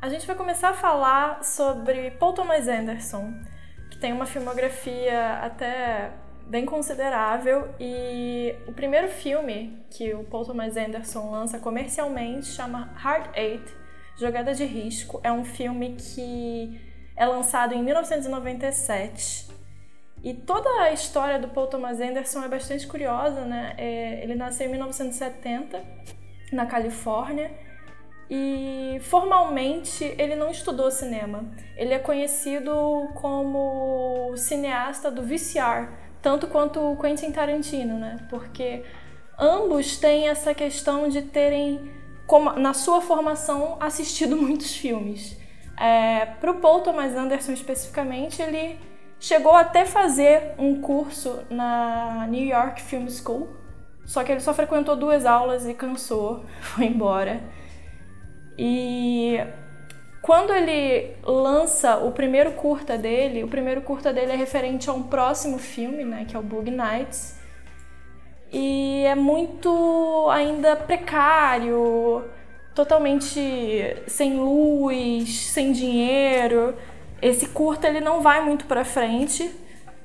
A gente vai começar a falar sobre Paul Thomas Anderson, que tem uma filmografia até bem considerável, e o primeiro filme que o Paul Thomas Anderson lança comercialmente chama Hard Eight, Jogada de Risco. É um filme que é lançado em 1997. E toda a história do Paul Thomas Anderson é bastante curiosa, né? Ele nasceu em 1970, na Califórnia, e formalmente ele não estudou cinema. Ele é conhecido como cineasta do VCR, tanto quanto o Quentin Tarantino, né? Porque ambos têm essa questão de terem, na sua formação, assistido muitos filmes. Para o Paul Thomas Anderson especificamente, ele chegou até fazer um curso na New York Film School, só que ele só frequentou 2 aulas e cansou, foi embora. E quando ele lança o primeiro curta dele é referente a um próximo filme, né, que é o Boogie Nights, e é muito ainda precário, totalmente sem luz, sem dinheiro. Esse curta ele não vai muito pra frente,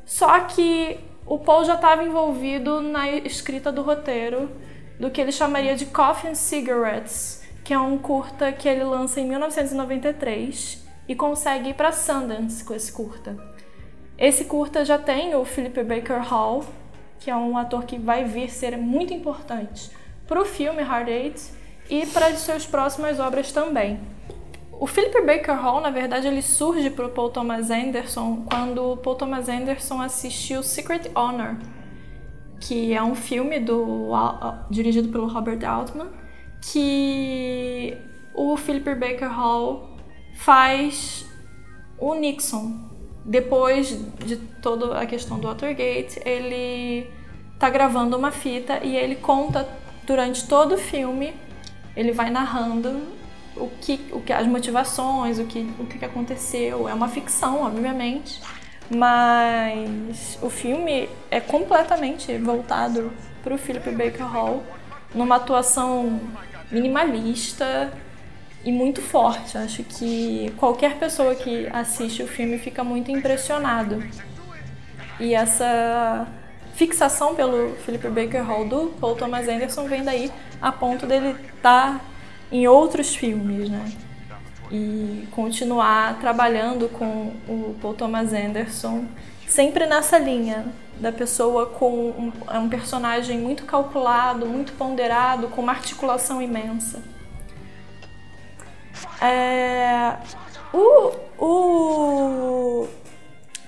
só que o Paul já estava envolvido na escrita do roteiro do que ele chamaria de Coffee and Cigarettes, que é um curta que ele lança em 1993 e consegue ir para Sundance com esse curta. Esse curta já tem o Philip Baker Hall, que é um ator que vai vir ser muito importante para o filme Hard Eight e para as suas próximas obras também. O Philip Baker Hall, na verdade, ele surge para o Paul Thomas Anderson quando o Paul Thomas Anderson assistiu Secret Honor, que é um filme dirigido pelo Robert Altman, que o Philip Baker Hall faz o Nixon. Depois de toda a questão do Watergate, ele tá gravando uma fita e ele conta durante todo o filme, ele vai narrando as motivações, o que aconteceu. É uma ficção, obviamente, mas o filme é completamente voltado para o Philip Baker Hall, numa atuação minimalista e muito forte. Acho que qualquer pessoa que assiste o filme fica muito impressionado. E essa fixação pelo Philip Baker Hall do Paul Thomas Anderson vem daí, a ponto dele estar em outros filmes, né? E continuar trabalhando com o Paul Thomas Anderson, sempre nessa linha da pessoa com um personagem muito calculado, muito ponderado, com uma articulação imensa. O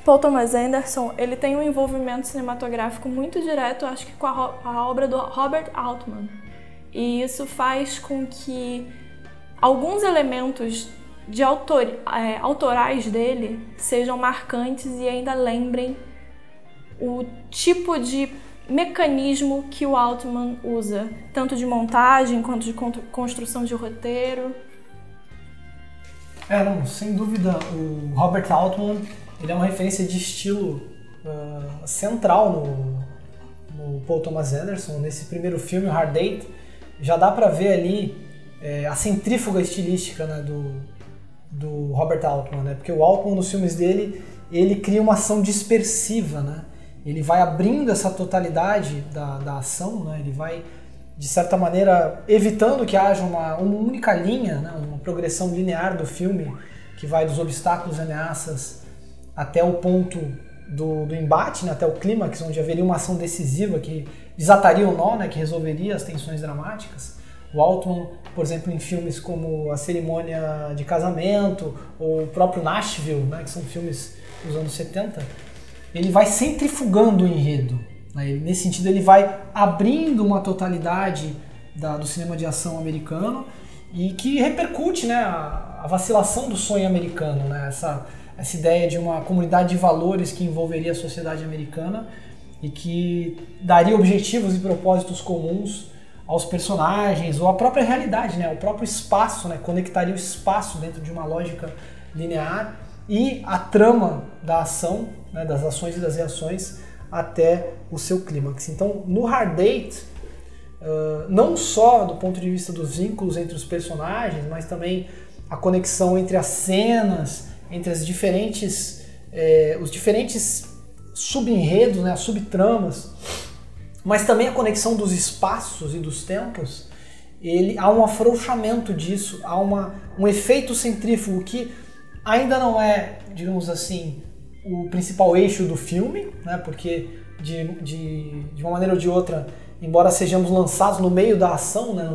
Paul Thomas Anderson, ele tem um envolvimento cinematográfico muito direto, acho que com a obra do Robert Altman. E isso faz com que alguns elementos autorais dele sejam marcantes e ainda lembrem o tipo de mecanismo que o Altman usa, tanto de montagem quanto de construção de roteiro. Não, sem dúvida, o Robert Altman, ele é uma referência de estilo central no Paul Thomas Anderson. Nesse primeiro filme, Hard Eight, já dá para ver ali a centrífuga estilística, né, do Robert Altman, né? Porque o Altman, nos filmes dele, ele cria uma ação dispersiva, né? Ele vai abrindo essa totalidade da ação, né? Ele vai, de certa maneira, evitando que haja uma única linha, né? Uma progressão linear do filme que vai dos obstáculos e ameaças até o ponto do embate, né? Até o clímax, onde haveria uma ação decisiva que desataria o nó, né? Que resolveria as tensões dramáticas. O Altman, por exemplo, em filmes como A Cerimônia de Casamento ou o próprio Nashville, né? Que são filmes dos anos 70, ele vai centrifugando o enredo, né? Nesse sentido, ele vai abrindo uma totalidade do cinema de ação americano e que repercute, né, a vacilação do sonho americano, né? Essa ideia de uma comunidade de valores que envolveria a sociedade americana e que daria objetivos e propósitos comuns aos personagens ou à própria realidade, né? O próprio espaço, né? Conectaria o espaço dentro de uma lógica linear e a trama da ação, né, das ações e das reações até o seu clímax. Então, no Hard Eight, não só do ponto de vista dos vínculos entre os personagens, mas também a conexão entre as cenas, entre os diferentes subenredos, né, as subtramas, mas também a conexão dos espaços e dos tempos, há um afrouxamento disso, há um efeito centrífugo que ainda não é, digamos assim, o principal eixo do filme, né, porque de uma maneira ou de outra, embora sejamos lançados no meio da ação, né,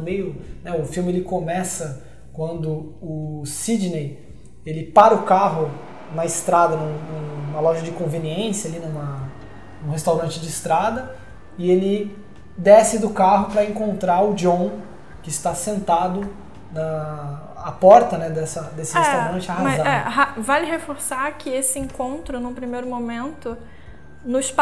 o filme ele começa quando o Sidney ele para o carro na estrada, numa loja de conveniência, ali num restaurante de estrada, e ele desce do carro para encontrar o John, que está sentado à porta, né, desse restaurante arrasado. Vale reforçar que esse encontro, num primeiro momento, nos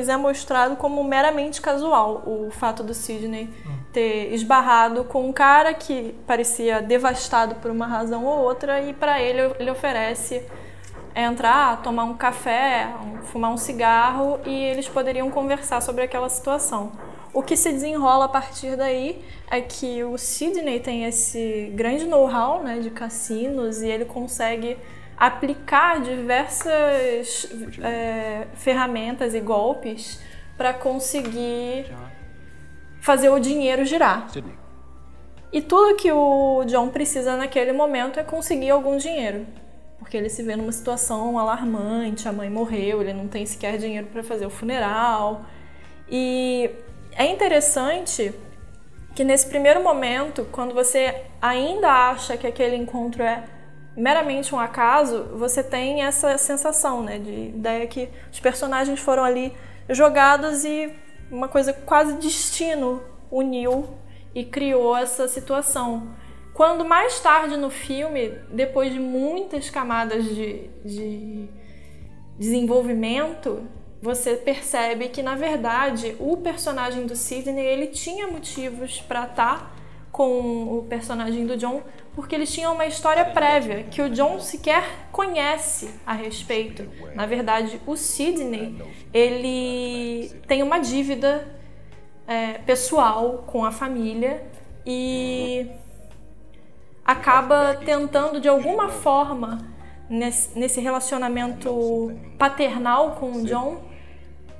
é mostrado como meramente casual. O fato do Sidney ter esbarrado com um cara que parecia devastado por uma razão ou outra, e para ele oferece entrar, tomar um café, fumar um cigarro, e eles poderiam conversar sobre aquela situação. O que se desenrola a partir daí é que o Sidney tem esse grande know-how, né, de cassinos, e ele consegue aplicar diversas ferramentas e golpes para conseguir fazer o dinheiro girar. E tudo que o John precisa naquele momento é conseguir algum dinheiro, porque ele se vê numa situação alarmante, a mãe morreu, ele não tem sequer dinheiro para fazer o funeral. E é interessante que nesse primeiro momento, quando você ainda acha que aquele encontro é meramente um acaso, você tem essa sensação, né, de ideia que os personagens foram ali jogados e uma coisa quase destino uniu e criou essa situação. Quando mais tarde no filme, depois de muitas camadas de desenvolvimento, você percebe que, na verdade, o personagem do Sidney, ele tinha motivos para estar com o personagem do John, porque eles tinham uma história prévia que o John sequer conhece a respeito. Na verdade, o Sidney, ele tem uma dívida pessoal com a família e acaba tentando, de alguma forma, nesse relacionamento paternal com o John,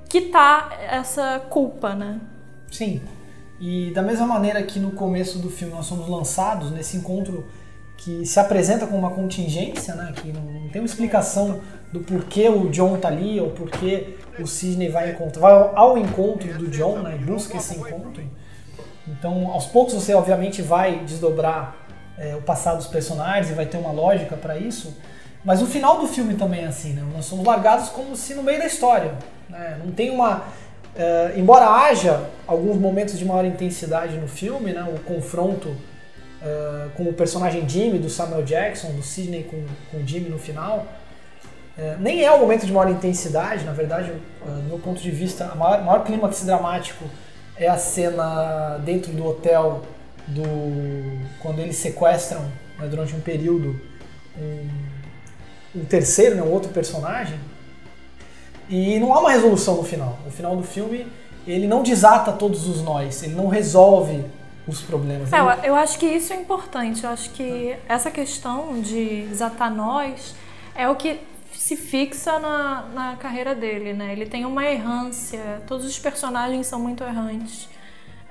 quitar essa culpa, né? Sim. E da mesma maneira que no começo do filme nós somos lançados nesse encontro que se apresenta como uma contingência, né, que não tem uma explicação do porquê o John tá ali ou porquê o Sidney vai ao encontro do John, né, busca esse encontro. Então, aos poucos você obviamente vai desdobrar o passado dos personagens e vai ter uma lógica para isso, mas o final do filme também é assim, né? Nós somos largados como se no meio da história, né? Não tem uma... embora haja alguns momentos de maior intensidade no filme, né, o confronto com o personagem Jimmy, do Samuel Jackson, do Sidney com o Jimmy no final, nem é o momento de maior intensidade. Na verdade, do meu ponto de vista, o maior clímax dramático é a cena dentro do hotel, quando eles sequestram, né, durante um período um terceiro, né, um outro personagem. E não há uma resolução no final. No final do filme, ele não desata todos os nós, ele não resolve os problemas. Eu acho que isso é importante. Eu acho que essa questão de desatar nós é o que se fixa na carreira dele, né? Ele tem uma errância, todos os personagens são muito errantes.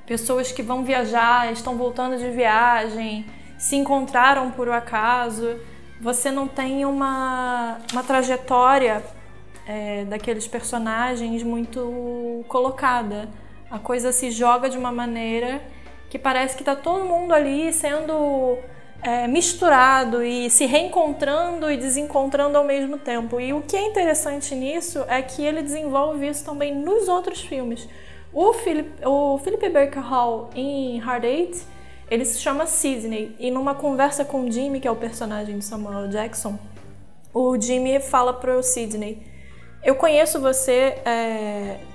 Pessoas que vão viajar, estão voltando de viagem, se encontraram por acaso. Você não tem uma trajetória daqueles personagens muito colocada. A coisa se joga de uma maneira que parece que está todo mundo ali sendo misturado e se reencontrando e desencontrando ao mesmo tempo. E o que é interessante nisso é que ele desenvolve isso também nos outros filmes. O Philip Baker Hall, em Hard Eight, ele se chama Sidney, e numa conversa com o Jimmy, que é o personagem de Samuel Jackson, o Jimmy fala para o Sidney: eu conheço você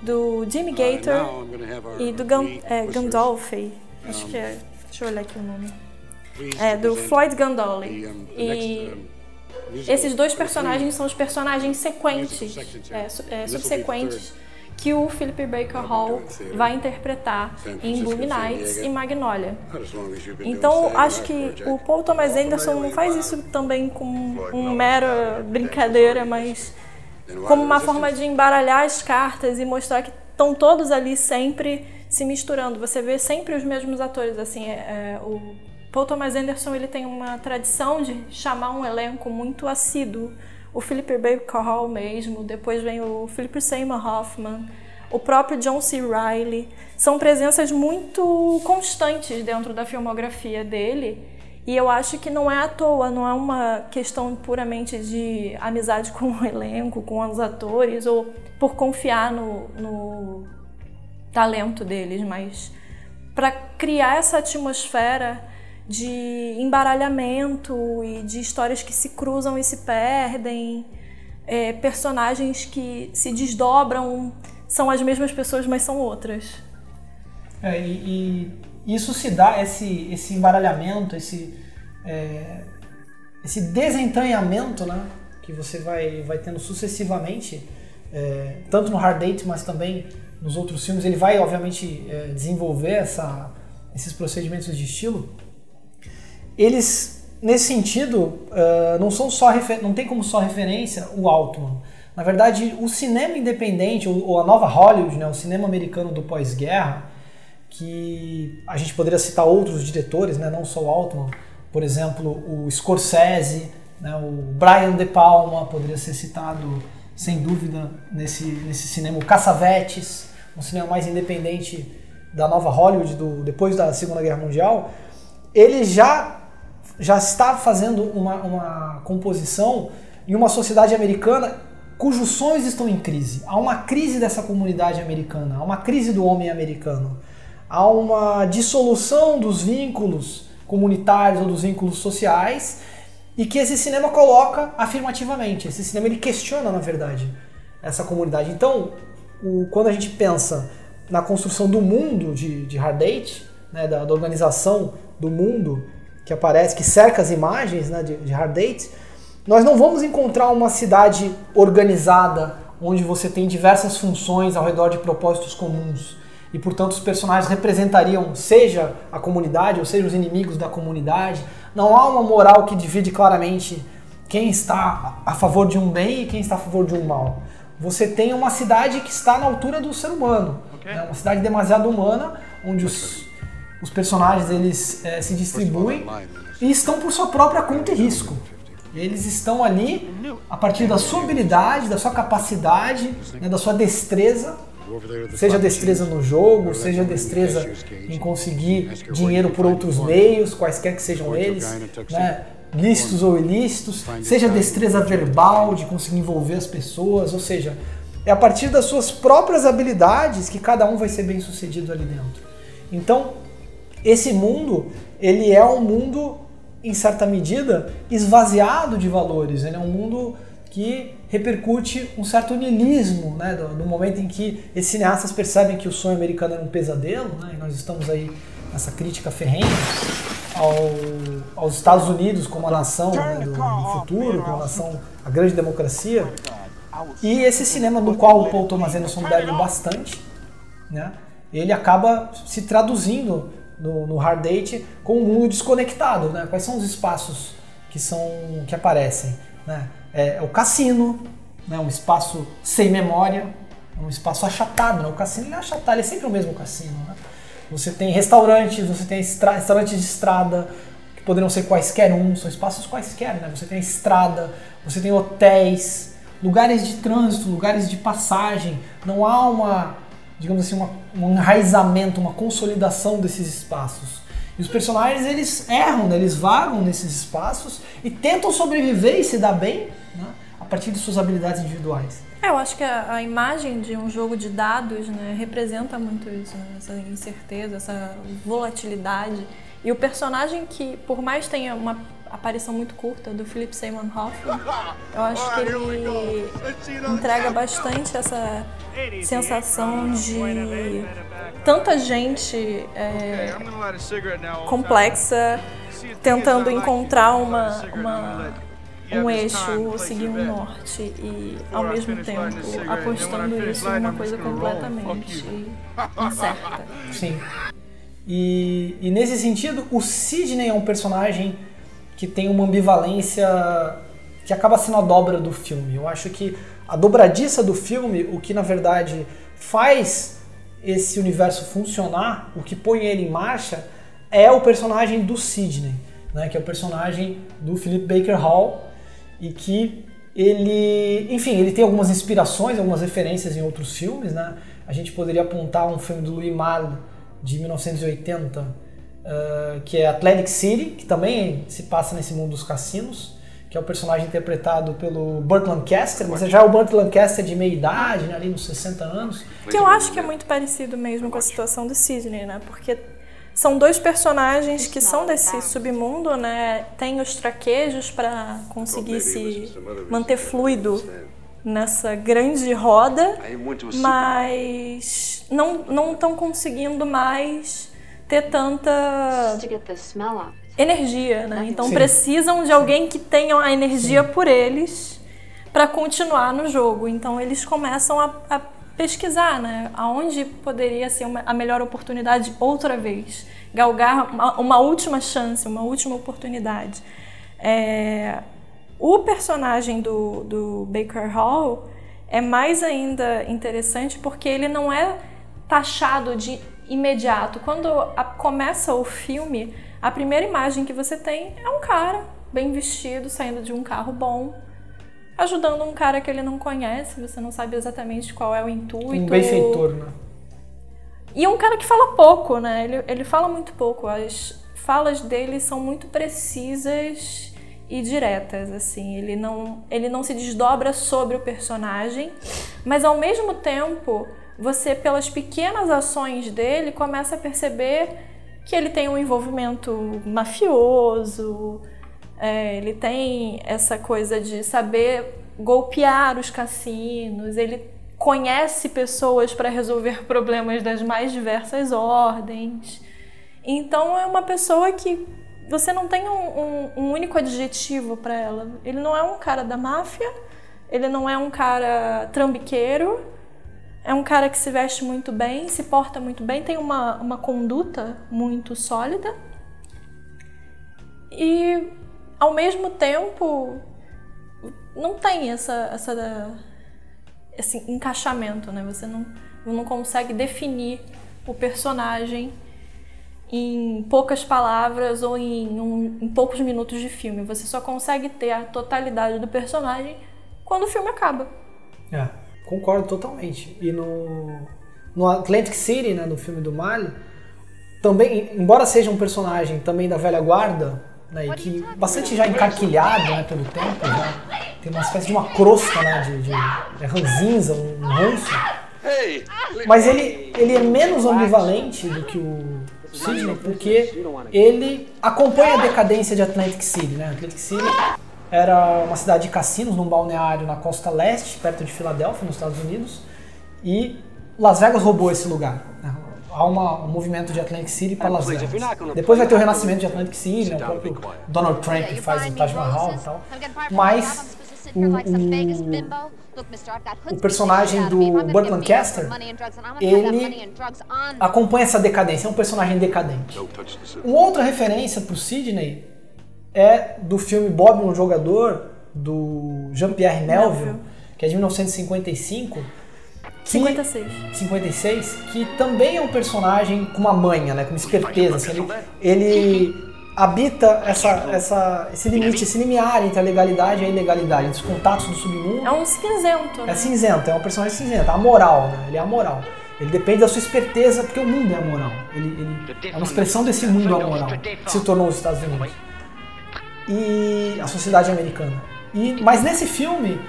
do Jimmy Gator e do Gandolfi. Acho que é. Deixa eu olhar aqui o nome. Do Floyd Gandolfi. E esses dois personagens são os personagens sequentes, subsequentes, que o Philip Baker Hall vai interpretar em Boogie Nights e Magnolia. Então, acho que o Paul Thomas Anderson não faz isso também como uma mera brincadeira, mas como uma forma de embaralhar as cartas e mostrar que estão todos ali sempre se misturando. Você vê sempre os mesmos atores. Assim, o Paul Thomas Anderson ele tem uma tradição de chamar um elenco muito assíduo. O Philip Baker Hall mesmo, depois vem o Philip Seymour Hoffman, o próprio John C. Reilly. São presenças muito constantes dentro da filmografia dele. E eu acho que não é à toa, não é uma questão puramente de amizade com o elenco, com os atores, ou por confiar no talento deles, mas para criar essa atmosfera de embaralhamento e de histórias que se cruzam e se perdem, personagens que se desdobram, são as mesmas pessoas, mas são outras. E isso se dá, esse embaralhamento, esse desentranhamento, né, que você vai tendo sucessivamente, tanto no Hard Date, mas também nos outros filmes. Ele vai, obviamente, desenvolver esses procedimentos de estilo. Eles, nesse sentido, não tem como só referência o Altman. Na verdade, o cinema independente, ou a nova Hollywood, né, o cinema americano do pós-guerra, que a gente poderia citar outros diretores, né, não só o Altman, por exemplo, o Scorsese, né, o Brian De Palma poderia ser citado sem dúvida nesse cinema, o Cassavetes, um cinema mais independente da nova Hollywood depois da Segunda Guerra Mundial. Ele já está fazendo uma composição em uma sociedade americana cujos sonhos estão em crise. Há uma crise dessa comunidade americana, há uma crise do homem americano, há uma dissolução dos vínculos comunitários ou dos vínculos sociais, e que esse cinema coloca afirmativamente. Esse cinema ele questiona, na verdade, essa comunidade. Então, quando a gente pensa na construção do mundo de Hard Date, né, da organização do mundo que aparece, que cerca as imagens, né, de Hard Date, nós não vamos encontrar uma cidade organizada onde você tem diversas funções ao redor de propósitos comuns e, portanto, os personagens representariam seja a comunidade ou seja os inimigos da comunidade. Não há uma moral que divide claramente quem está a favor de um bem e quem está a favor de um mal. Você tem uma cidade que está na altura do ser humano, né? Uma cidade demasiado humana, onde os personagens eles se distribuem e estão por sua própria conta e risco. Eles estão ali a partir da sua habilidade, da sua capacidade, né, da sua destreza, seja destreza no jogo, seja destreza em conseguir dinheiro por outros meios, quaisquer que sejam eles, né, lícitos ou ilícitos, seja destreza verbal, de conseguir envolver as pessoas, ou seja, é a partir das suas próprias habilidades que cada um vai ser bem sucedido ali dentro. Então, esse mundo, ele é um mundo, em certa medida, esvaziado de valores. Ele é um mundo que repercute um certo niilismo, né, no momento em que esses cineastas percebem que o sonho americano era um pesadelo, né, e nós estamos aí nessa crítica ferrenha aos Estados Unidos como a nação, né, do futuro, como a nação, a grande democracia. E esse cinema do qual o Paul Thomas Anderson bebe bastante, né, ele acaba se traduzindo no Hard Date com um mundo desconectado, né? Quais são os espaços que aparecem, né? É o cassino, né? Um espaço sem memória, um espaço achatado, né? O cassino ele é achatado, ele é sempre o mesmo cassino, né? Você tem restaurantes, você tem restaurantes de estrada, que poderiam ser quaisquer são espaços quaisquer, né? Você tem estrada, você tem hotéis, lugares de trânsito, lugares de passagem. Não há digamos assim, um enraizamento, uma consolidação desses espaços. E os personagens, eles erram, né? Eles vagam nesses espaços e tentam sobreviver e se dar bem, né, a partir de suas habilidades individuais. Eu acho que a imagem de um jogo de dados, né, representa muito isso, né? Essa incerteza, essa volatilidade. E o personagem que, por mais tenha uma aparição muito curta do Philip Seymour Hoffman, eu acho que ele entrega bastante essa sensação de tanta gente complexa tentando encontrar uma um eixo, seguir um norte e, ao mesmo tempo, apostando isso em uma coisa completamente incerta. Sim. E nesse sentido, o Sidney é um personagem que tem uma ambivalência que acaba sendo a dobra do filme. Eu acho que a dobradiça do filme, o que na verdade faz esse universo funcionar, o que põe ele em marcha, é o personagem do Sidney, né, que é o personagem do Philip Baker Hall, e que ele tem algumas inspirações, algumas referências em outros filmes, né? A gente poderia apontar um filme do Louis Malle de 1980, que é Atlantic City, que também se passa nesse mundo dos cassinos, que é o personagem interpretado pelo Burt Lancaster, mas já é o Burt Lancaster de meia idade, né, ali nos 60 anos. Que eu acho que é muito parecido mesmo com a situação do Sidney, né? Porque são dois personagens que são desse submundo, né? Tem os traquejos para conseguir se manter fluido nessa grande roda, mas não estão conseguindo mais ter tanta energia, né? Então Sim. Precisam de alguém que tenha a energia por eles para continuar no jogo. Então eles começam a pesquisar, né? Aonde poderia ser a melhor oportunidade outra vez, galgar uma última chance, uma última oportunidade. O personagem do Baker Hall é mais ainda interessante porque ele não é taxado de imediato. Quando começa o filme, a primeira imagem que você tem é um cara bem vestido, saindo de um carro bom, ajudando um cara que ele não conhece, você não sabe exatamente qual é o intuito. Um benfeitor, né? E um cara que fala pouco, né? Ele fala muito pouco. As falas dele são muito precisas e diretas, assim. Ele não se desdobra sobre o personagem, mas ao mesmo tempo, você, pelas pequenas ações dele, começa a perceber que ele tem um envolvimento mafioso, ele tem essa coisa de saber golpear os cassinos, ele conhece pessoas para resolver problemas das mais diversas ordens. Então é uma pessoa que você não tem um único adjetivo para ela. Ele não é um cara da máfia, ele não é um cara trambiqueiro, é um cara que se veste muito bem, se porta muito bem, tem uma conduta muito sólida e, ao mesmo tempo, não tem esse encaixamento, né? Você não consegue definir o personagem em poucas palavras ou em poucos minutos de filme. Você só consegue ter a totalidade do personagem quando o filme acaba. Concordo totalmente. E no Atlantic City, né, no filme do Malle, também, embora seja um personagem também da velha guarda, né, e que bastante já encarquilhado, né, pelo tempo, já tem uma espécie de uma crosta, né, de ranzinza, um ranço, mas ele é menos ambivalente do que o Sidney, porque ele acompanha a decadência de Atlantic City, né? Atlantic City era uma cidade de cassinos num balneário na costa leste, perto de Filadélfia, nos Estados Unidos, e Las Vegas roubou esse lugar, né? Há um movimento de Atlantic City para Las Vegas. Depois vai ter o renascimento de Atlantic City, né? O próprio Donald Trump que faz o Taj Mahal e tal. Mas o personagem do Burt Lancaster, ele acompanha essa decadência, é um personagem decadente. Uma outra referência para o Sidney é do filme Bob, um Jogador, do Jean-Pierre Melville, que é de 1955. 56, que também é um personagem com uma manha, né, com uma esperteza. Assim, ele habita esse limite, esse limiar entre a legalidade e a ilegalidade, entre os contatos do submundo. É um cinzento, né? É cinzento, é um personagem cinzento, amoral, né? Ele é amoral. Ele depende da sua esperteza, porque o mundo é amoral. Ele é uma expressão desse mundo amoral que se tornou os Estados Unidos e a sociedade americana. Mas nesse filme,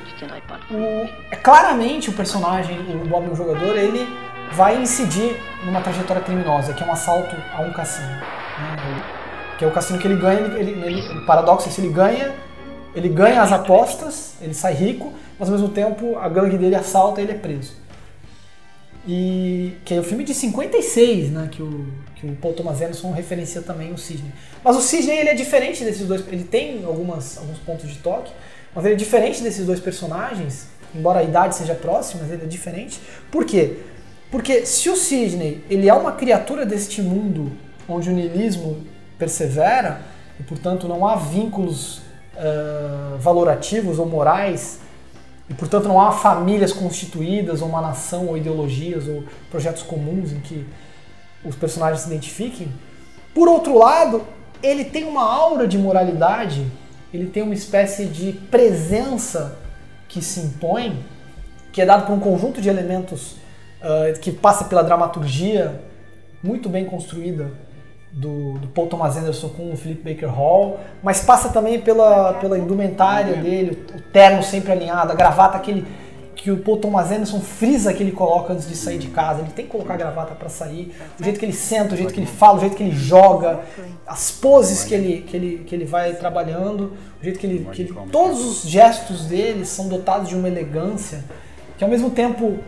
claramente o personagem, o Bob, o jogador, ele vai incidir numa trajetória criminosa, que é um assalto a um cassino, né? Que é o cassino que ele ganha, o paradoxo é que ele ganha as apostas, ele sai rico, mas ao mesmo tempo a gangue dele assalta e ele é preso. e que é o filme de 56, né, que o Paul Thomas Anderson referencia também o Sidney. Mas o Sidney, ele é diferente desses dois, ele tem alguns pontos de toque, mas ele é diferente desses dois personagens, embora a idade seja próxima, mas ele é diferente. Por quê? Porque se o Sidney, ele é uma criatura deste mundo onde o niilismo persevera, e portanto não há vínculos valorativos ou morais, e portanto não há famílias constituídas, ou uma nação, ou ideologias, ou projetos comuns em que os personagens se identifiquem. Por outro lado, ele tem uma aura de moralidade, ele tem uma espécie de presença que se impõe, que é dado por um conjunto de elementos que passa pela dramaturgia muito bem construída do Paul Thomas Anderson com o Philip Baker Hall, mas passa também pela indumentária dele, o terno sempre alinhado, a gravata que o Paul Thomas Anderson frisa que ele coloca antes de sair de casa. Ele tem que colocar a gravata para sair, o jeito que ele senta, o jeito que ele fala, o jeito que ele joga, as poses que ele vai trabalhando, o jeito que ele todos os gestos dele são dotados de uma elegância, que ao mesmo tempo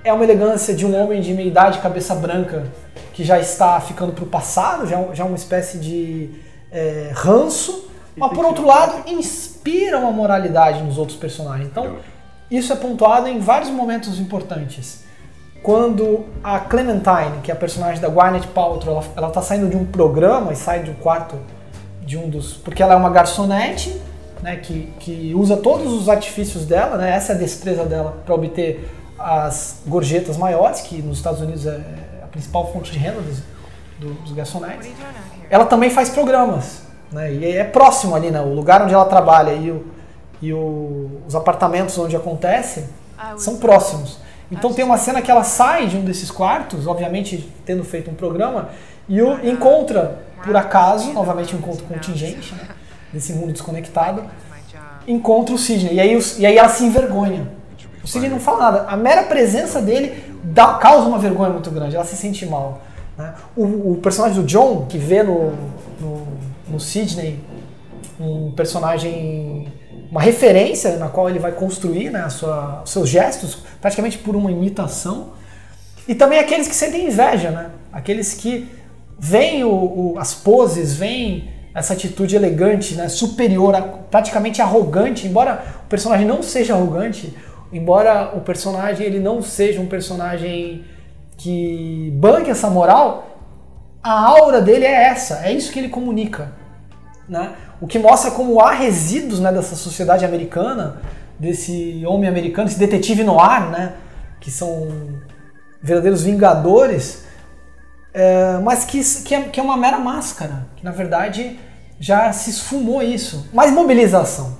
é uma elegância de um homem de meia idade, cabeça branca, que já está ficando para o passado, já é uma espécie de ranço, mas por outro lado inspira uma moralidade nos outros personagens. Então isso é pontuado em vários momentos importantes. Quando a Clementine, que é a personagem da Gwyneth Paltrow, ela está saindo de um programa e sai de um quarto de um dos... Porque ela é uma garçonete, né, que usa todos os artifícios dela, né, essa é a destreza dela para obter as gorjetas maiores, que nos Estados Unidos é a principal fonte de renda dos garçonetes. Ela também faz programas, né, e é próximo ali, né, o lugar onde ela trabalha e os apartamentos onde acontece são próximos. Então tem uma cena que ela sai de um desses quartos, obviamente tendo feito um programa, e o encontra, por acaso, novamente um encontro contingente, né, desse mundo desconectado, encontra o Sidney, e aí ela se envergonha. O Sidney não fala nada, a mera presença dele causa uma vergonha muito grande, ela se sente mal, né? O personagem do John, que vê no Sidney um personagem, uma referência na qual ele vai construir, né, os seus gestos, praticamente por uma imitação, e também aqueles que sentem inveja, né? Aqueles que veem as poses, veem essa atitude elegante, né, superior, praticamente arrogante, embora o personagem não seja arrogante, embora o personagem ele não seja um personagem que banque essa moral, a aura dele é essa, é isso que ele comunica, né? O que mostra como há resíduos, né, dessa sociedade americana, desse homem americano, esse detetive noir, né, que são verdadeiros vingadores, mas que é uma mera máscara, que na verdade já se esfumou isso. Mas mobilização.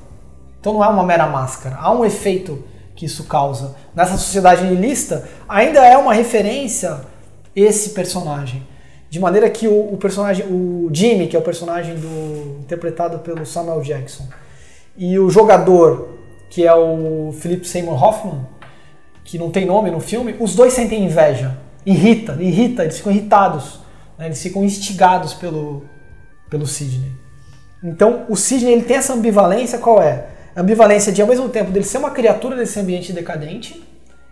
Então não é uma mera máscara, há um efeito que isso causa. Nessa sociedade niilista, ainda é uma referência esse personagem. De maneira que o personagem, o Jimmy, que é o personagem interpretado pelo Samuel Jackson, e o jogador, que é o Philip Seymour Hoffman, que não tem nome no filme, os dois sentem inveja. Irrita, eles ficam irritados, né? Eles ficam instigados pelo Sidney. Então o Sidney ele tem essa ambivalência, qual é? A ambivalência de, ao mesmo tempo, dele ser uma criatura desse ambiente decadente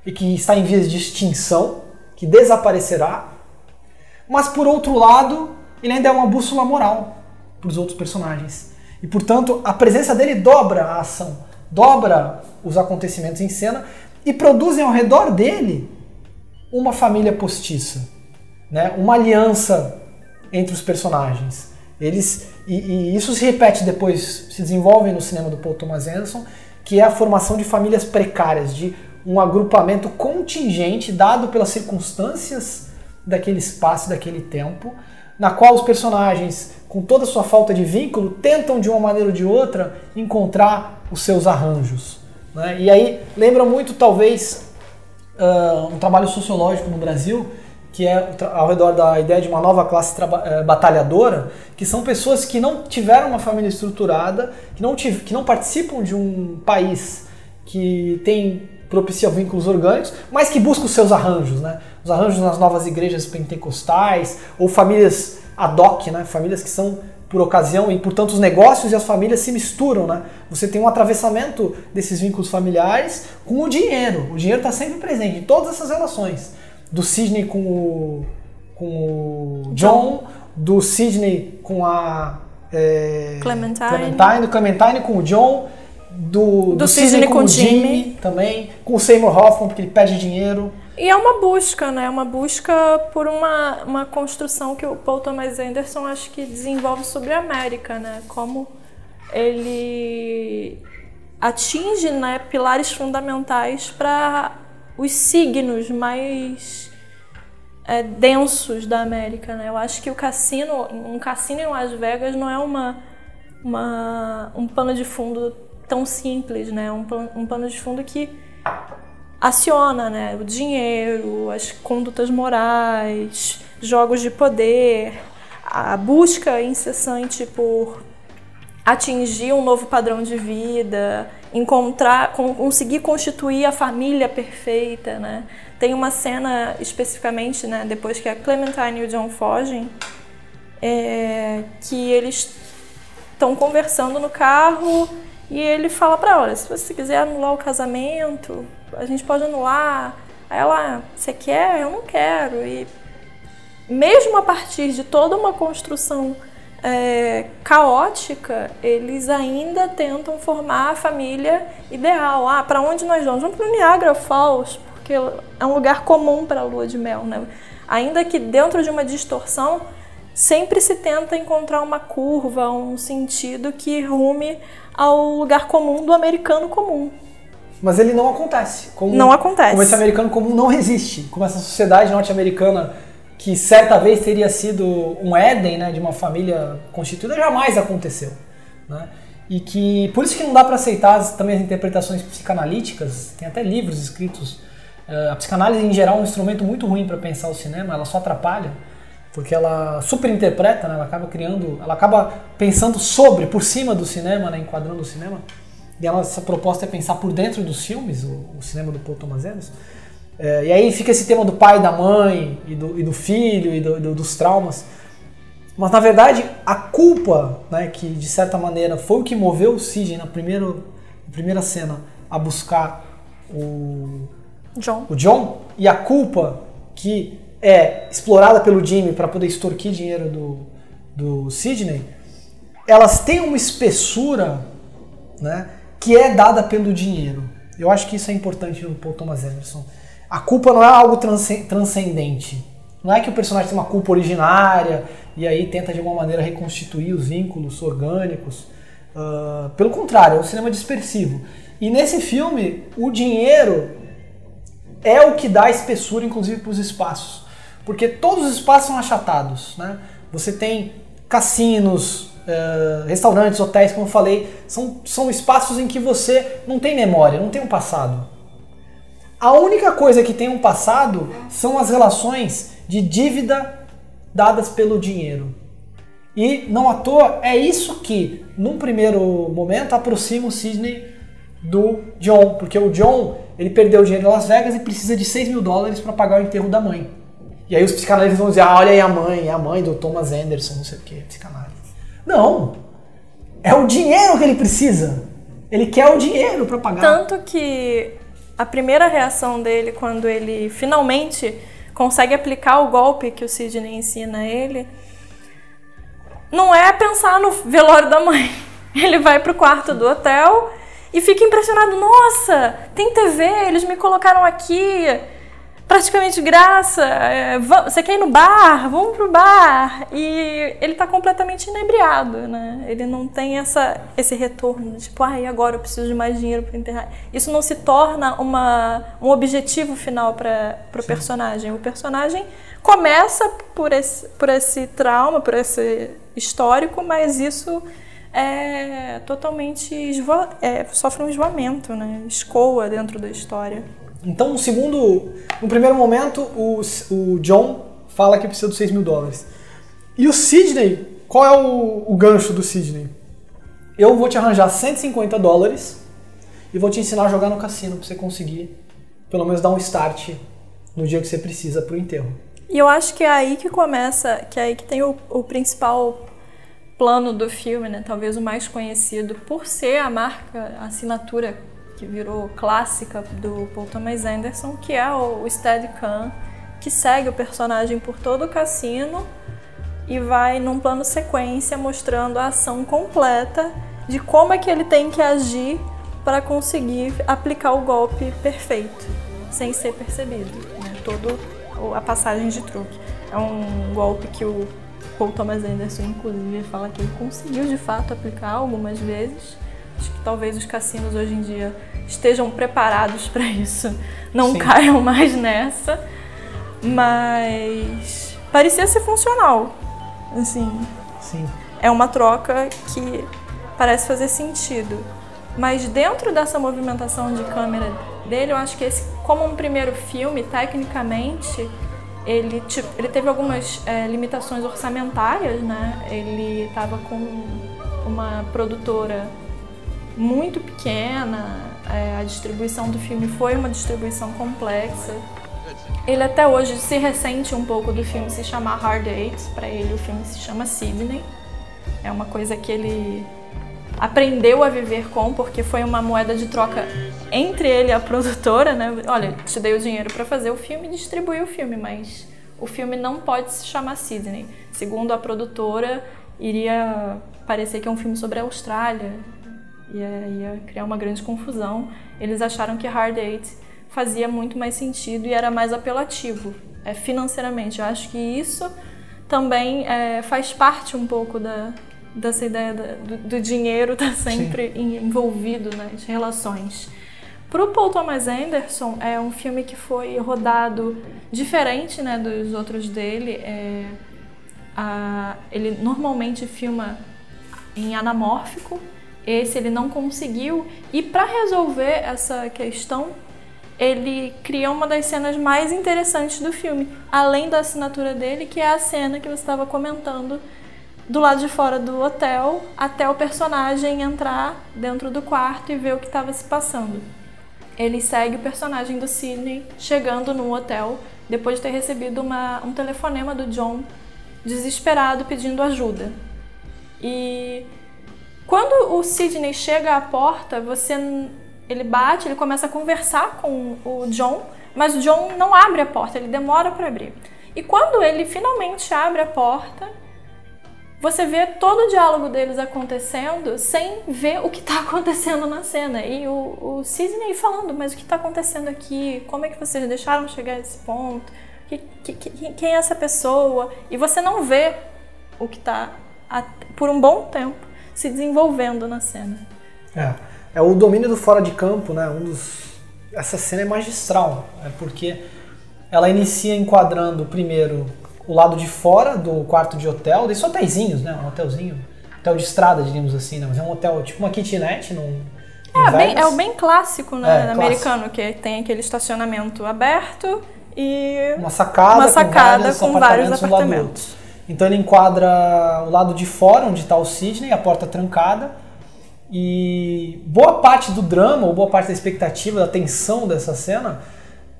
e que está em vias de extinção, que desaparecerá, mas por outro lado, ele ainda é uma bússola moral para os outros personagens. E portanto, a presença dele dobra a ação, dobra os acontecimentos em cena e produzem ao redor dele uma família postiça, né? Uma aliança entre os personagens. E isso se repete depois, se desenvolve no cinema do Paul Thomas Anderson, que é a formação de famílias precárias, de um agrupamento contingente dado pelas circunstâncias daquele espaço, daquele tempo, na qual os personagens, com toda a sua falta de vínculo, tentam de uma maneira ou de outra encontrar os seus arranjos, né? E aí lembra muito, talvez, um trabalho sociológico no Brasil, que é ao redor da ideia de uma nova classe batalhadora, que são pessoas que não tiveram uma família estruturada, que não participam de um país que propicia vínculos orgânicos, mas que buscam os seus arranjos, né? Os arranjos nas novas igrejas pentecostais, ou famílias ad hoc, né? Famílias que são por ocasião, e portanto os negócios e as famílias se misturam, né? Você tem um atravessamento desses vínculos familiares com o dinheiro. O dinheiro está sempre presente em todas essas relações. do Sidney com o John, do Sidney com a Clementine, do Clementine com o John, do Sidney com o Jimmy também, com o Seymour Hoffman, porque ele pede dinheiro. E é uma busca, né? Uma busca por uma construção que o Paul Thomas Anderson acho que desenvolve sobre a América, né? Como ele atinge, né, pilares fundamentais para os signos mais densos da América, né? Eu acho que um cassino em Las Vegas não é um pano de fundo tão simples, né? Um pano de fundo que aciona, né, o dinheiro, as condutas morais, jogos de poder, a busca incessante por atingir um novo padrão de vida, conseguir constituir a família perfeita, né? Tem uma cena especificamente, né, depois que a Clementine e o John fogem, que eles estão conversando no carro e ele fala pra ela: olha, se você quiser anular o casamento, a gente pode anular. Aí ela: você quer? Eu não quero. E mesmo a partir de toda uma construção caótica, eles ainda tentam formar a família ideal. Para onde nós vamos? Vamos para o Niagara Falls, porque é um lugar comum para a lua de mel, né? Ainda que dentro de uma distorção, sempre se tenta encontrar uma curva, um sentido que rume ao lugar comum do americano comum. Mas ele não acontece. Não acontece. Como esse americano comum não existe. Como essa sociedade norte-americana, que certa vez teria sido um Éden, né, de uma família constituída, jamais aconteceu, né? E que, por isso que não dá para aceitar também as interpretações psicanalíticas. Tem até livros escritos. A psicanálise, em geral, é um instrumento muito ruim para pensar o cinema, ela só atrapalha, porque ela superinterpreta, né? Ela acaba pensando por cima do cinema, né, enquadrando o cinema. E essa proposta é pensar por dentro dos filmes, o cinema do Paul Thomas Anderson. E aí fica esse tema do pai, da mãe, e do filho, e dos traumas. Mas, na verdade, a culpa, né, que de certa maneira foi o que moveu o Sidney na primeira cena a buscar o John, e a culpa que é explorada pelo Jimmy para poder extorquir dinheiro do Sidney, elas têm uma espessura, né, que é dada pelo dinheiro. Eu acho que isso é importante no Paul Thomas Anderson. A culpa não é algo transcendente. Não é que o personagem tem uma culpa originária e aí tenta de alguma maneira reconstituir os vínculos orgânicos. Pelo contrário, é um cinema dispersivo. E nesse filme, o dinheiro é o que dá espessura, inclusive, para os espaços. Porque todos os espaços são achatados, né? Você tem cassinos, restaurantes, hotéis, como eu falei, são espaços em que você não tem memória, não tem um passado. A única coisa que tem um passado são as relações de dívida dadas pelo dinheiro. E, não à toa, é isso que, num primeiro momento, aproxima o Sidney do John. Porque o John, ele perdeu o dinheiro em Las Vegas e precisa de $6 mil para pagar o enterro da mãe. E aí os psicanalistas vão dizer: olha aí a mãe do Thomas Anderson, não sei o que, psicanálise. Não! É o dinheiro que ele precisa. Ele quer o dinheiro para pagar. Tanto que a primeira reação dele, quando ele finalmente consegue aplicar o golpe que o Sidney ensina a ele, não é pensar no velório da mãe. Ele vai pro quarto do hotel e fica impressionado. Nossa, tem TV, eles me colocaram aqui praticamente de graça. Você quer ir no bar? Vamos pro bar. E ele tá completamente inebriado, né? Ele não tem esse retorno, tipo, e agora eu preciso de mais dinheiro para enterrar. Isso não se torna um objetivo final para o personagem. O personagem começa por esse trauma, por esse histórico, mas isso é totalmente sofre um esvoamento, né? Escoa dentro da história. Então, no primeiro momento, o John fala que precisa dos $6 mil. E o Sidney, qual é o gancho do Sidney? Eu vou te arranjar $150 e vou te ensinar a jogar no cassino pra você conseguir, pelo menos, dar um start no dia que você precisa pro enterro. E eu acho que é aí que começa, que é aí que tem o principal plano do filme, né? Talvez o mais conhecido por ser a marca, a assinatura que virou clássica do Paul Thomas Anderson, que é o Steadicam que segue o personagem por todo o cassino e vai num plano sequência mostrando a ação completa de como é que ele tem que agir para conseguir aplicar o golpe perfeito, sem ser percebido, né? Toda a passagem de truque. É um golpe que o Paul Thomas Anderson, inclusive, fala que ele conseguiu de fato aplicar algumas vezes. Acho que talvez os cassinos hoje em dia estejam preparados para isso, não Sim. caiam mais nessa, mas parecia ser funcional. Assim, Sim. é uma troca que parece fazer sentido. Mas dentro dessa movimentação de câmera dele, eu acho que esse, como um primeiro filme, tecnicamente, ele teve algumas limitações orçamentárias, né? Ele estava com uma produtora muito pequena, a distribuição do filme foi uma distribuição complexa. Ele até hoje se ressente um pouco do filme se chamar Hard Eight, para ele o filme se chama Sydney. É uma coisa que ele aprendeu a viver com, porque foi uma moeda de troca entre ele e a produtora, né? Olha, te dei o dinheiro para fazer o filme e distribuir o filme, mas o filme não pode se chamar Sydney. Segundo a produtora, iria parecer que é um filme sobre a Austrália, ia criar uma grande confusão. Eles acharam que Hard Eight fazia muito mais sentido e era mais apelativo financeiramente. Eu acho que isso também faz parte um pouco dessa ideia do dinheiro estar sempre envolvido nas relações. Para o Paul Thomas Anderson, é um filme que foi rodado diferente, né, dos outros dele. Ele normalmente filma em anamórfico. Esse ele não conseguiu. E para resolver essa questão, ele cria uma das cenas mais interessantes do filme, além da assinatura dele, que é a cena que você estava comentando, do lado de fora do hotel, até o personagem entrar dentro do quarto e ver o que estava se passando. Ele segue o personagem do Sidney chegando no hotel, depois de ter recebido um telefonema do John, desesperado, pedindo ajuda. E quando o Sidney chega à porta, ele bate, ele começa a conversar com o John, mas o John não abre a porta, ele demora para abrir. E quando ele finalmente abre a porta, você vê todo o diálogo deles acontecendo sem ver o que está acontecendo na cena. E o Sidney falando, mas o que está acontecendo aqui? Como é que vocês deixaram chegar a esse ponto? Quem é essa pessoa? E você não vê o que está, por um bom tempo, se desenvolvendo na cena. É o domínio do fora de campo, né? Essa cena é magistral, porque ela inicia enquadrando primeiro o lado de fora do quarto de hotel, desses hotelzinhos, né? Um hotelzinho, hotel de estrada, diríamos assim, né? Mas é um hotel tipo uma kitnet é o bem clássico, né? Americano, clássico. Que tem aquele estacionamento aberto e uma sacada com vários apartamentos. Então ele enquadra o lado de fora, onde está o Sidney, a porta trancada, e boa parte do drama, ou boa parte da expectativa, da tensão dessa cena,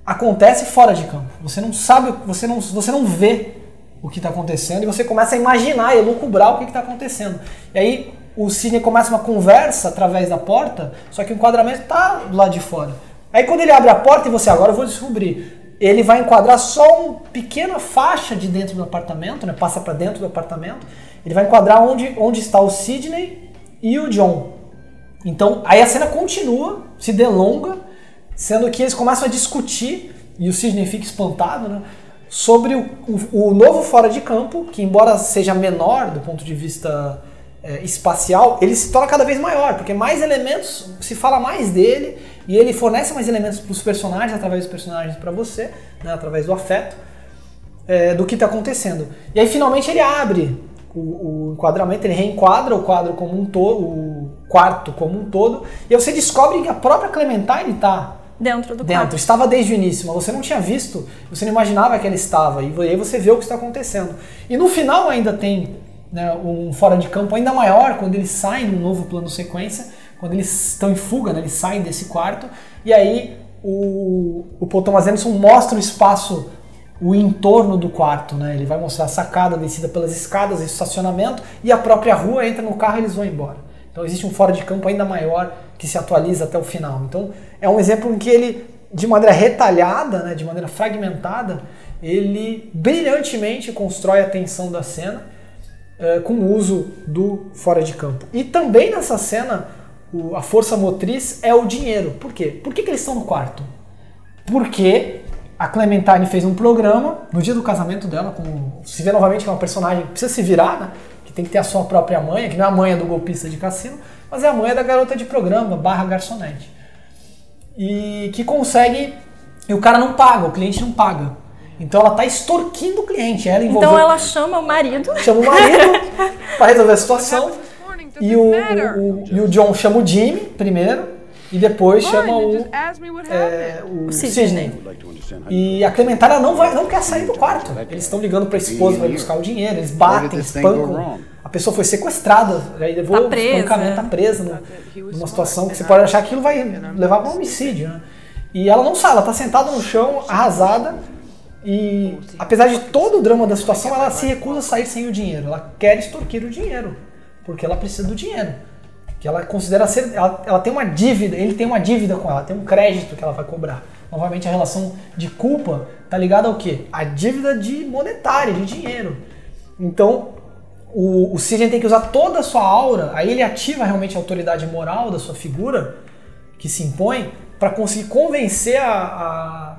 acontece fora de campo. Você não sabe, você não vê o que está acontecendo e você começa a imaginar e elucubrar o que está acontecendo. E aí o Sidney começa uma conversa através da porta, só que o enquadramento está do lado de fora. Aí quando ele abre a porta e você, agora eu vou descobrir, ele vai enquadrar só uma pequena faixa de dentro do apartamento, né? Passa para dentro do apartamento, ele vai enquadrar onde está o Sidney e o John. Então aí a cena continua, se delonga, sendo que eles começam a discutir, e o Sidney fica espantado, né, sobre o novo fora de campo, que embora seja menor do ponto de vista espacial, ele se torna cada vez maior, porque mais elementos, se fala mais dele, e ele fornece mais elementos para os personagens, através dos personagens para você, né, através do afeto, do que está acontecendo. E aí finalmente ele abre o enquadramento, ele reenquadra o quadro como um todo, o quarto como um todo, e aí você descobre que a própria Clementine está dentro do quarto. Estava desde o início, mas você não tinha visto, você não imaginava que ela estava, e aí você vê o que está acontecendo. E no final ainda tem, né, um fora de campo ainda maior, quando eles saem num novo plano sequência, quando eles estão em fuga, né, eles saem desse quarto, e aí o Paul Thomas Anderson mostra o espaço, o entorno do quarto, né? Ele vai mostrar a sacada descida pelas escadas, esse estacionamento, e a própria rua, entra no carro e eles vão embora. Então existe um fora de campo ainda maior que se atualiza até o final. Então é um exemplo em que ele, de maneira retalhada, né, de maneira fragmentada, ele brilhantemente constrói a tensão da cena com o uso do fora de campo. E também nessa cena, a força motriz é o dinheiro. Por quê? Por que eles estão no quarto? Porque a Clementine fez um programa no dia do casamento dela, se vê novamente que é uma personagem que precisa se virar, né? Que tem que ter a sua própria manha, que não é a manha do golpista de cassino, mas é a manha da garota de programa, / garçonete. E que consegue... E o cara não paga, o cliente não paga. Então ela está extorquindo o cliente. Então ela chama o marido. Chama o marido para resolver a situação. E o John chama o Jimmy primeiro e depois chama o Sidney. E a Clementine ela não quer sair do quarto. Eles estão ligando para a esposa para buscar o dinheiro. Eles batem, espancam. A pessoa foi sequestrada, aí levou o espancamento, tá presa numa situação que você pode achar que aquilo vai levar para um homicídio, né? E ela não sai, ela está sentada no chão, arrasada. E apesar de todo o drama da situação, ela se recusa a sair sem o dinheiro. Ela quer extorquir o dinheiro, porque ela precisa do dinheiro. Que ela considera ser, ela tem uma dívida, ele tem uma dívida com ela, tem um crédito que ela vai cobrar. Novamente a relação de culpa está ligada ao quê? A dívida monetária, de dinheiro. Então o Sidney tem que usar toda a sua aura, aí ele ativa realmente a autoridade moral da sua figura, que se impõe, para conseguir convencer a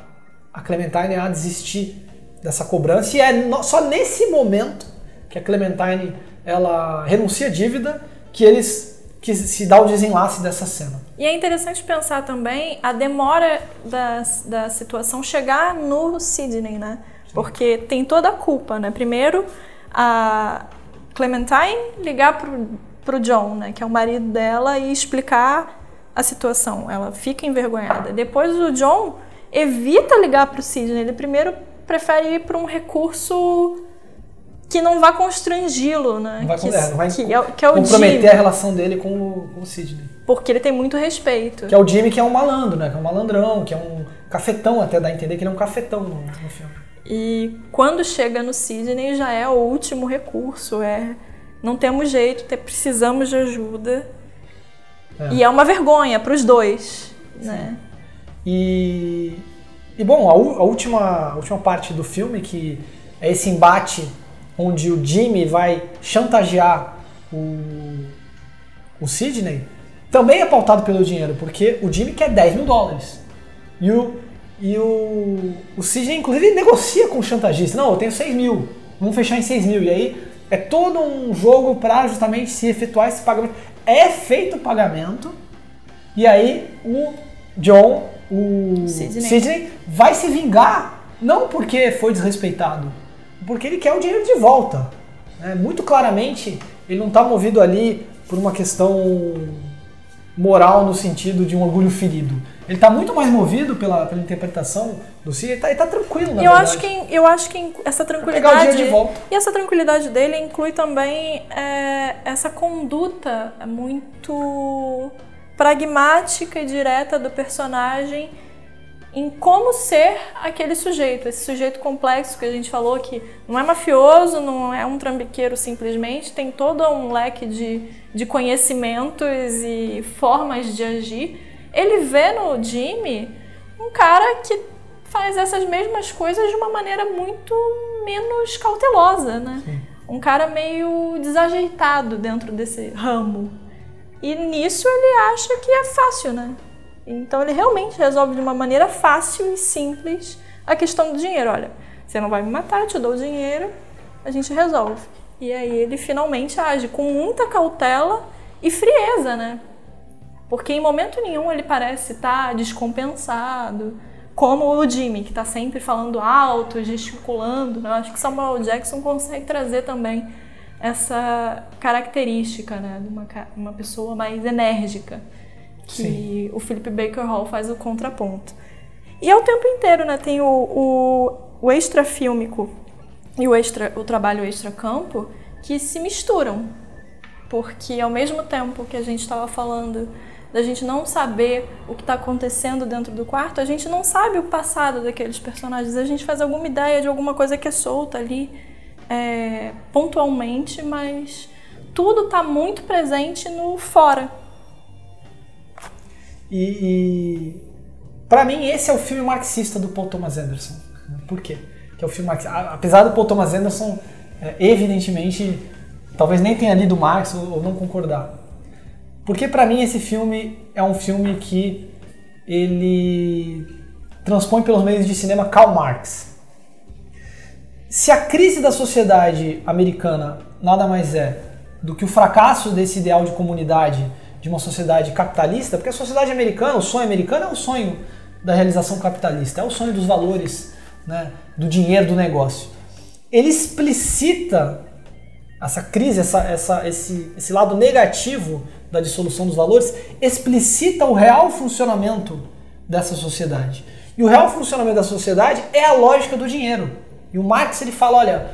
Clementine a desistir dessa cobrança. E é só nesse momento que a Clementine ela renuncia à dívida que se dá o desenlace dessa cena. E é interessante pensar também a demora da situação chegar no Sidney, né? Porque tem toda a culpa, né? Primeiro, a Clementine ligar pro John, né? Que é o marido dela, e explicar a situação. Ela fica envergonhada. Depois o John evita ligar para o Sidney. Ele primeiro prefere ir para um recurso que não vá constrangi-lo, né? Não vai que é o comprometer Jimmy, a relação dele com o Sidney. Porque ele tem muito respeito. Que é o Jimmy, que é um malandro, né? Que é um malandrão, que é um cafetão, até dá a entender que ele é um cafetão no filme. E quando chega no Sidney já é o último recurso. Não temos jeito, precisamos de ajuda. E é uma vergonha para os dois, né? E bom, a última parte do filme, que é esse embate onde o Jimmy vai chantagear o Sidney, também é pautado pelo dinheiro, porque o Jimmy quer $10 mil. E o Sidney, inclusive, negocia com o chantagista. Não, eu tenho 6 mil, vamos fechar em 6 mil. E aí é todo um jogo para justamente se efetuar esse pagamento. É feito o pagamento, e aí o John, o Sidney, vai se vingar, não porque foi desrespeitado, porque ele quer o dinheiro de volta. Muito claramente, ele não está movido ali por uma questão moral no sentido de um orgulho ferido. Ele está muito mais movido pela interpretação do Sidney, ele tá tranquilo, na verdade. Eu acho que essa tranquilidade... Pegar o dinheiro de volta. E essa tranquilidade dele inclui também essa conduta muito pragmática e direta do personagem em como ser aquele sujeito, esse sujeito complexo que a gente falou, que não é mafioso, não é um trambiqueiro simplesmente, tem todo um leque de conhecimentos e formas de agir. Ele vê no Jimmy um cara que faz essas mesmas coisas de uma maneira muito menos cautelosa, né? Sim. Um cara meio desajeitado dentro desse ramo. E nisso ele acha que é fácil, né? Então ele realmente resolve de uma maneira fácil e simples a questão do dinheiro. Olha, você não vai me matar, eu te dou o dinheiro, a gente resolve. E aí ele finalmente age com muita cautela e frieza, né? Porque em momento nenhum ele parece estar descompensado, como o Jimmy, que está sempre falando alto, gesticulando. Eu acho que Samuel Jackson consegue trazer também essa característica, né, de uma pessoa mais enérgica, que Sim. O Philip Baker Hall faz o contraponto. E é o tempo inteiro, né, tem o extrafílmico e o trabalho extra-campo que se misturam, porque ao mesmo tempo que a gente estava falando da gente não saber o que está acontecendo dentro do quarto, a gente não sabe o passado daqueles personagens, a gente faz alguma ideia de alguma coisa que é solta ali, pontualmente, mas tudo está muito presente no fora. E para mim esse é o filme marxista do Paul Thomas Anderson. Por quê? que é o filme Marx. Apesar do Paul Thomas Anderson, evidentemente, talvez nem tenha lido Marx ou não concordar. Porque para mim esse filme é um filme que ele transpõe pelos meios de cinema Karl Marx. Se a crise da sociedade americana nada mais é do que o fracasso desse ideal de comunidade de uma sociedade capitalista, porque a sociedade americana, o sonho americano é o sonho da realização capitalista, é o sonho dos valores, né, do dinheiro, do negócio. Ele explicita essa crise, esse lado negativo da dissolução dos valores, explicita o real funcionamento dessa sociedade. E o real funcionamento da sociedade é a lógica do dinheiro. E o Marx ele fala, olha,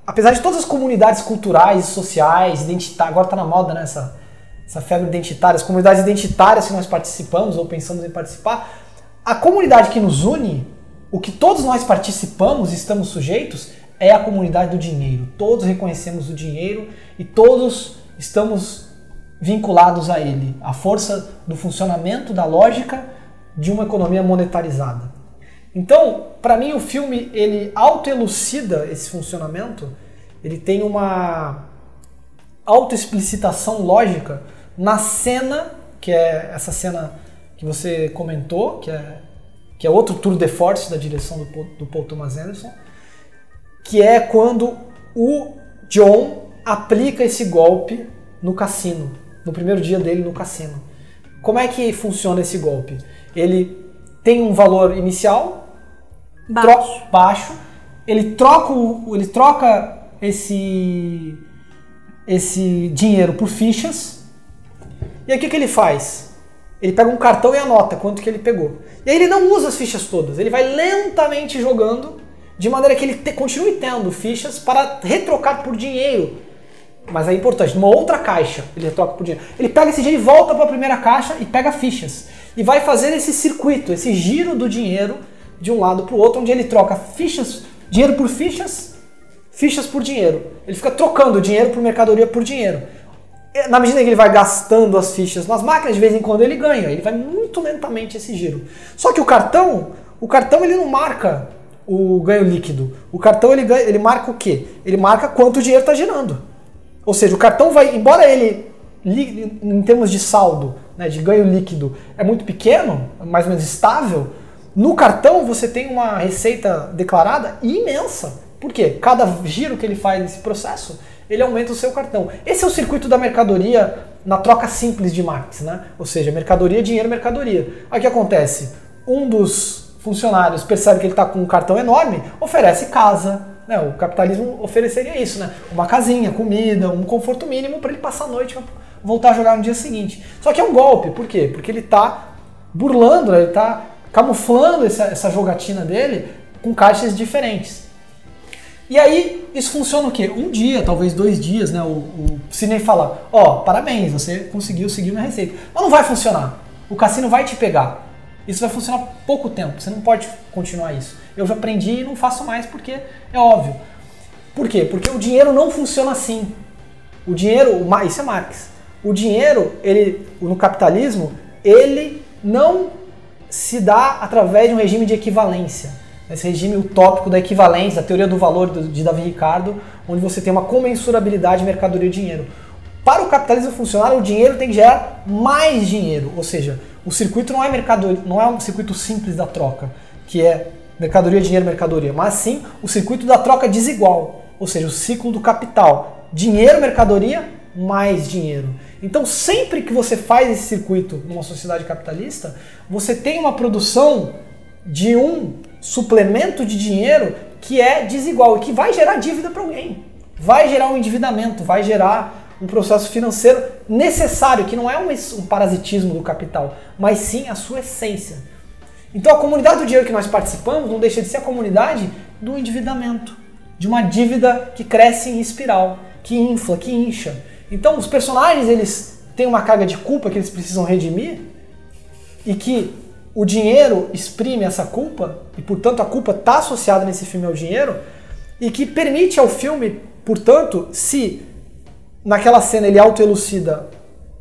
apesar de todas as comunidades culturais, sociais, identitárias, agora está na moda, né, essa febre identitária, as comunidades identitárias que nós participamos ou pensamos em participar, a comunidade que nos une, o que todos nós participamos e estamos sujeitos, é a comunidade do dinheiro. Todos reconhecemos o dinheiro e todos estamos vinculados a ele, a força do funcionamento, da lógica de uma economia monetarizada. Então, para mim, o filme ele autoelucida esse funcionamento, ele tem uma autoexplicitação lógica na cena, que é essa cena que você comentou, que é outro tour de force da direção do Paul Thomas Anderson, que é quando o John aplica esse golpe no cassino, no primeiro dia dele no cassino. Como é que funciona esse golpe? Ele tem um valor inicial baixo, ele troca esse dinheiro por fichas, e aí o que ele faz? Ele pega um cartão e anota quanto que ele pegou. E aí ele não usa as fichas todas, ele vai lentamente jogando, de maneira que ele continue tendo fichas para retrocar por dinheiro. Mas é importante, numa outra caixa ele retroca por dinheiro. Ele pega esse dinheiro e volta para a primeira caixa e pega fichas. E vai fazer esse circuito, esse giro do dinheiro de um lado para o outro, onde ele troca fichas, dinheiro por fichas, fichas por dinheiro. Ele fica trocando dinheiro por mercadoria por dinheiro. Na medida que ele vai gastando as fichas nas máquinas, de vez em quando ele ganha. Ele vai muito lentamente esse giro. Só que o cartão ele não marca o ganho líquido. O cartão ele marca o quê? Ele marca quanto o dinheiro está girando. Ou seja, o cartão vai, embora ele, em termos de saldo, né, de ganho líquido, é muito pequeno, mais ou menos estável, no cartão você tem uma receita declarada imensa. Por quê? Cada giro que ele faz nesse processo, ele aumenta o seu cartão. Esse é o circuito da mercadoria na troca simples de Marx, né? Ou seja, mercadoria, dinheiro, mercadoria. Aí o que acontece? Um dos funcionários percebe que ele está com um cartão enorme, oferece casa, né? O capitalismo ofereceria isso, né? Uma casinha, comida, um conforto mínimo para ele passar a noite e voltar a jogar no dia seguinte. Só que é um golpe, por quê? Porque ele está burlando, ele está camuflando essa jogatina dele com caixas diferentes. E aí, isso funciona o quê? Um dia, talvez 2 dias, né? O Sidney fala, parabéns, você conseguiu seguir minha receita. Mas não vai funcionar. O cassino vai te pegar. Isso vai funcionar pouco tempo, você não pode continuar isso. Eu já aprendi e não faço mais porque é óbvio. Por quê? Porque o dinheiro não funciona assim. O dinheiro, isso é Marx. O dinheiro, no capitalismo, ele não se dá através de um regime de equivalência. Esse regime utópico da equivalência, a teoria do valor de Davi Ricardo, onde você tem uma comensurabilidade mercadoria e dinheiro. Para o capitalismo funcionar, o dinheiro tem que gerar mais dinheiro, ou seja, o circuito não é um circuito simples da troca, que é mercadoria, dinheiro, mercadoria, mas sim o circuito da troca desigual, ou seja, o ciclo do capital. Dinheiro, mercadoria, mais dinheiro. Então, sempre que você faz esse circuito numa sociedade capitalista, você tem uma produção de um suplemento de dinheiro que é desigual e que vai gerar dívida para alguém. Vai gerar um endividamento, vai gerar um processo financeiro necessário, que não é um parasitismo do capital, mas sim a sua essência. Então a comunidade do dinheiro que nós participamos não deixa de ser a comunidade do endividamento, de uma dívida que cresce em espiral, que infla, que incha. Então os personagens eles têm uma carga de culpa que eles precisam redimir e que o dinheiro exprime essa culpa e portanto a culpa está associada nesse filme ao dinheiro e que permite ao filme, portanto, se naquela cena ele autoelucida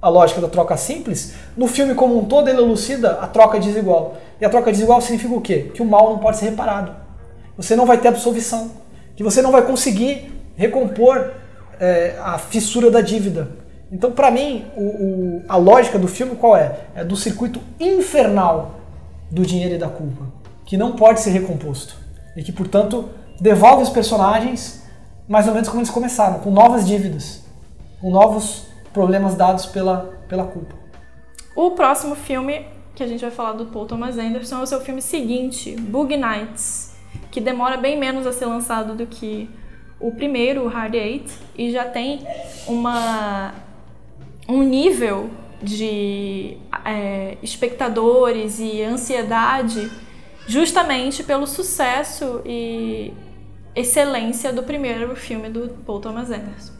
a lógica da troca simples, no filme como um todo ele elucida a troca desigual. E a troca desigual significa o quê? Que o mal não pode ser reparado. você não vai ter absolvição, que você não vai conseguir recompor a fissura da dívida. Então, para mim, a lógica do filme qual é? É do circuito infernal do dinheiro e da culpa, que não pode ser recomposto. E que, portanto, devolve os personagens mais ou menos como eles começaram, com novas dívidas, com novos problemas dados pela culpa. O próximo filme que a gente vai falar do Paul Thomas Anderson é o seu filme seguinte, Boogie Nights, que demora bem menos a ser lançado do que o primeiro, o Hard Eight, e já tem um nível de espectadores e ansiedade justamente pelo sucesso e excelência do primeiro filme do Paul Thomas Anderson.